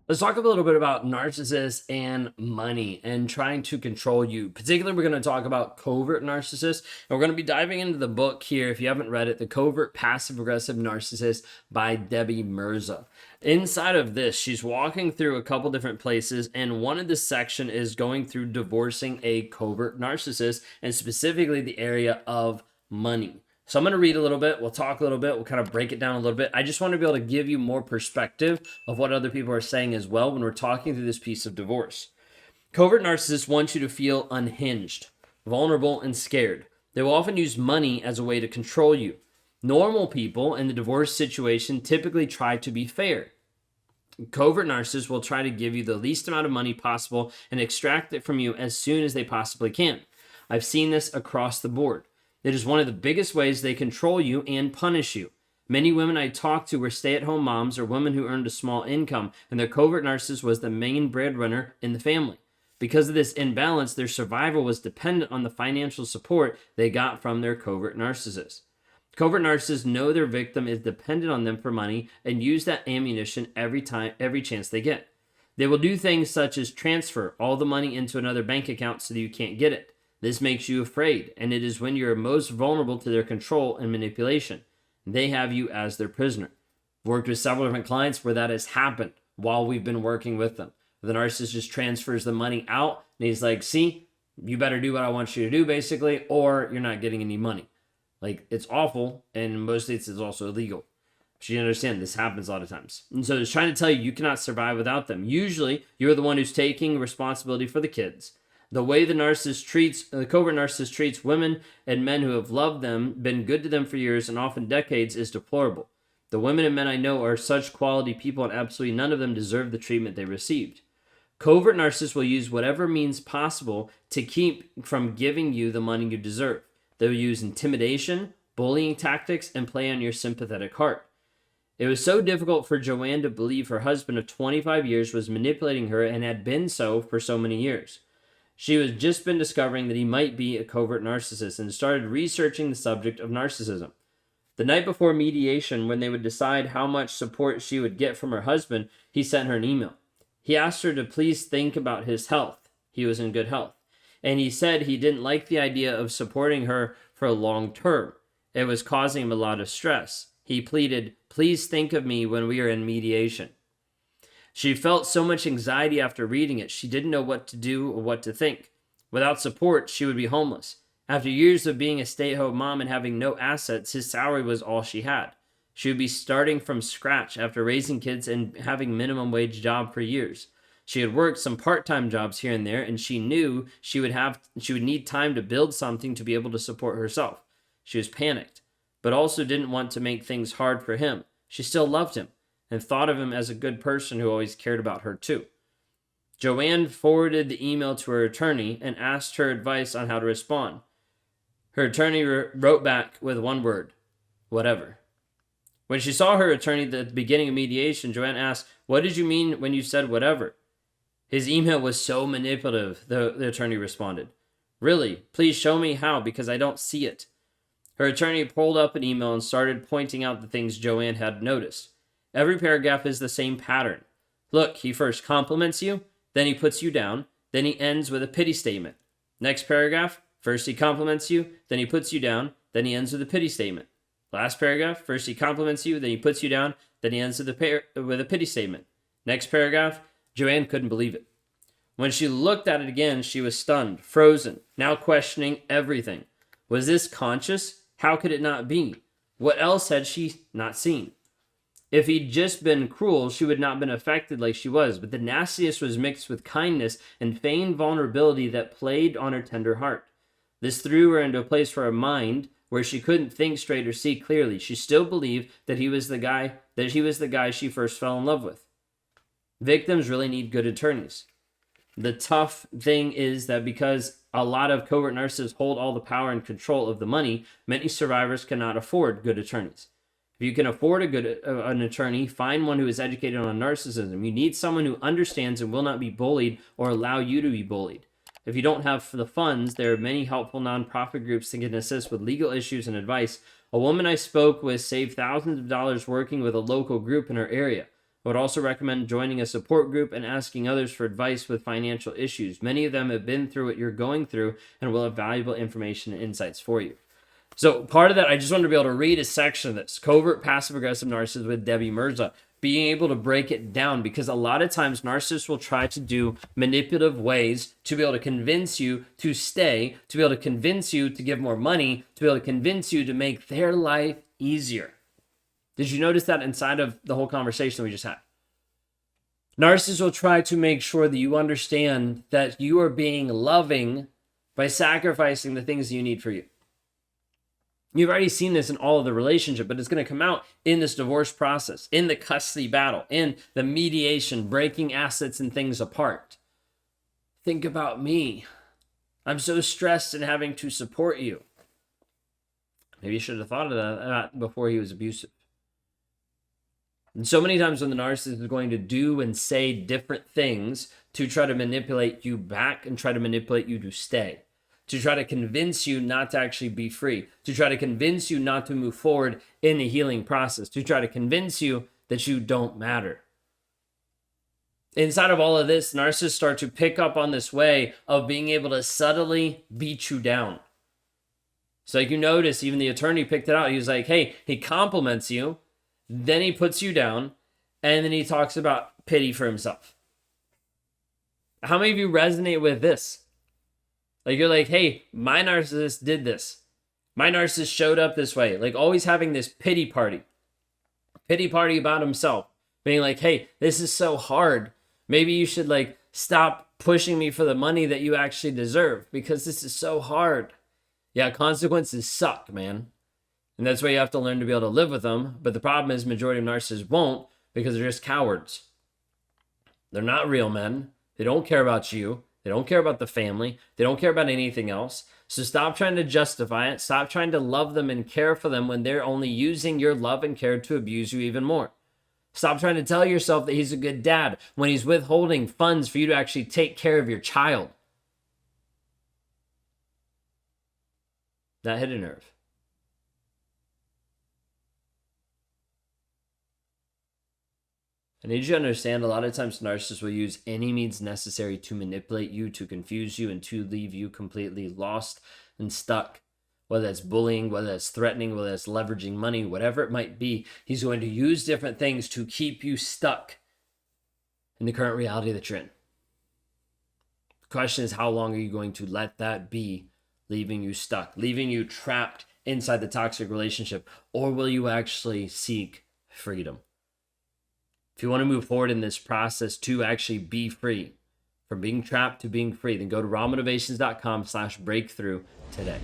Let's talk a little bit about narcissists and money and trying to control you. Particularly, we're going to talk about covert narcissists. And we're going to be diving into the book here, if you haven't read it, The Covert Passive Aggressive Narcissist by Debbie Mirza. Inside of this, she's walking through a couple different places, and one of the section is going through divorcing a covert narcissist, and specifically the area of money. So I'm going to read a little bit. We'll talk a little bit. We'll kind of break it down a little bit. I just want to be able to give you more perspective of what other people are saying as well when we're talking through this piece of divorce. Covert narcissists want you to feel unhinged, vulnerable, and scared. They will often use money as a way to control you. Normal people in the divorce situation typically try to be fair. Covert narcissists will try to give you the least amount of money possible and extract it from you as soon as they possibly can. I've seen this across the board. It is one of the biggest ways they control you and punish you. Many women I talked to were stay-at-home moms or women who earned a small income, and their covert narcissist was the main breadwinner in the family. Because of this imbalance, their survival was dependent on the financial support they got from their covert narcissist. Covert narcissists know their victim is dependent on them for money and use that ammunition every chance they get. They will do things such as transfer all the money into another bank account so that you can't get it. This makes you afraid, and it is when you're most vulnerable to their control and manipulation. They have you as their prisoner. I've worked with several different clients where that has happened while we've been working with them. The narcissist just transfers the money out, and he's like, see, you better do what I want you to do, basically, or you're not getting any money. Like, it's awful, and in most states it's also illegal. But you understand, this happens a lot of times. And so it's trying to tell you you cannot survive without them. Usually, you're the one who's taking responsibility for the kids. The way the covert narcissist treats women and men who have loved them, been good to them for years and often decades, is deplorable. The women and men I know are such quality people, and absolutely none of them deserve the treatment they received. Covert narcissists will use whatever means possible to keep from giving you the money you deserve. They will use intimidation, bullying tactics, and play on your sympathetic heart. It was so difficult for Joanne to believe her husband of 25 years was manipulating her and had been so for so many years. She had just been discovering that he might be a covert narcissist and started researching the subject of narcissism. The night before mediation, when they would decide how much support she would get from her husband, he sent her an email. He asked her to please think about his health. He was in good health. And he said he didn't like the idea of supporting her for a long term. It was causing him a lot of stress. He pleaded, please think of me when we are in mediation. She felt so much anxiety after reading it, she didn't know what to do or what to think. Without support, she would be homeless. After years of being a stay-at-home mom and having no assets, his salary was all she had. She would be starting from scratch after raising kids and having minimum wage job for years. She had worked some part-time jobs here and there, and she knew she would need time to build something to be able to support herself. She was panicked, but also didn't want to make things hard for him. She still loved him and thought of him as a good person who always cared about her too. Joanne forwarded the email to her attorney and asked her advice on how to respond. Her attorney wrote back with one word, whatever. When she saw her attorney at the beginning of mediation, Joanne asked, what did you mean when you said whatever? His email was so manipulative, the attorney responded. Really, please show me how, because I don't see it. Her attorney pulled up an email and started pointing out the things Joanne had noticed. Every paragraph is the same pattern. Look, he first compliments you, then he puts you down, then he ends with a pity statement. Next paragraph, first he compliments you, then he puts you down, then he ends with a pity statement. Last paragraph, first he compliments you, then he puts you down, then he ends with a pity statement. Next paragraph, Joanne couldn't believe it. When she looked at it again, she was stunned, frozen, now questioning everything. Was this conscious? How could it not be? What else had she not seen? If he'd just been cruel, she would not have been affected like she was, but the nastiest was mixed with kindness and feigned vulnerability that played on her tender heart. This threw her into a place for her mind where she couldn't think straight or see clearly. She still believed that he was the guy she first fell in love with. Victims really need good attorneys. The tough thing is that because a lot of covert narcissists hold all the power and control of the money, many survivors cannot afford good attorneys. If you can afford an attorney, find one who is educated on narcissism. You need someone who understands and will not be bullied or allow you to be bullied. If you don't have the funds, there are many helpful nonprofit groups that can assist with legal issues and advice. A woman I spoke with saved thousands of dollars working with a local group in her area. I would also recommend joining a support group and asking others for advice with financial issues. Many of them have been through what you're going through and will have valuable information and insights for you. So part of that, I just wanted to be able to read a section of this, Covert Passive-Aggressive Narcissist with Debbie Mirza, being able to break it down, because a lot of times narcissists will try to do manipulative ways to be able to convince you to stay, to be able to convince you to give more money, to be able to convince you to make their life easier. Did you notice that inside of the whole conversation we just had? Narcissists will try to make sure that you understand that you are being loving by sacrificing the things you need for you. You've already seen this in all of the relationship, but it's going to come out in this divorce process, in the custody battle, in the mediation, breaking assets and things apart. Think about me. I'm so stressed in having to support you. Maybe you should have thought of that before he was abusive. And so many times when the narcissist is going to do and say different things to try to manipulate you back and try to manipulate you to stay, to try to convince you not to actually be free, to try to convince you not to move forward in the healing process, to try to convince you that you don't matter. Inside of all of this, narcissists start to pick up on this way of being able to subtly beat you down. So like you notice, even the attorney picked it out. He was like, hey, he compliments you, then he puts you down, and then he talks about pity for himself. How many of you resonate with this? Like you're like, hey, my narcissist did this. My narcissist showed up this way. Like always having this pity party about himself. Being like, hey, this is so hard. Maybe you should like stop pushing me for the money that you actually deserve because this is so hard. Yeah, consequences suck, man. And that's why you have to learn to be able to live with them. But the problem is majority of narcissists won't, because they're just cowards. They're not real men. They don't care about you. They don't care about the family. They don't care about anything else. So stop trying to justify it. Stop trying to love them and care for them when they're only using your love and care to abuse you even more. Stop trying to tell yourself that he's a good dad when he's withholding funds for you to actually take care of your child. That hit a nerve. I need you to understand a lot of times narcissists will use any means necessary to manipulate you, to confuse you, and to leave you completely lost and stuck. Whether that's bullying, whether that's threatening, whether that's leveraging money, whatever it might be, he's going to use different things to keep you stuck in the current reality that you're in. The question is, how long are you going to let that be, leaving you stuck, leaving you trapped inside the toxic relationship, or will you actually seek freedom? If you want to move forward in this process to actually be free, from being trapped to being free, then go to rawmotivations.com/breakthrough today.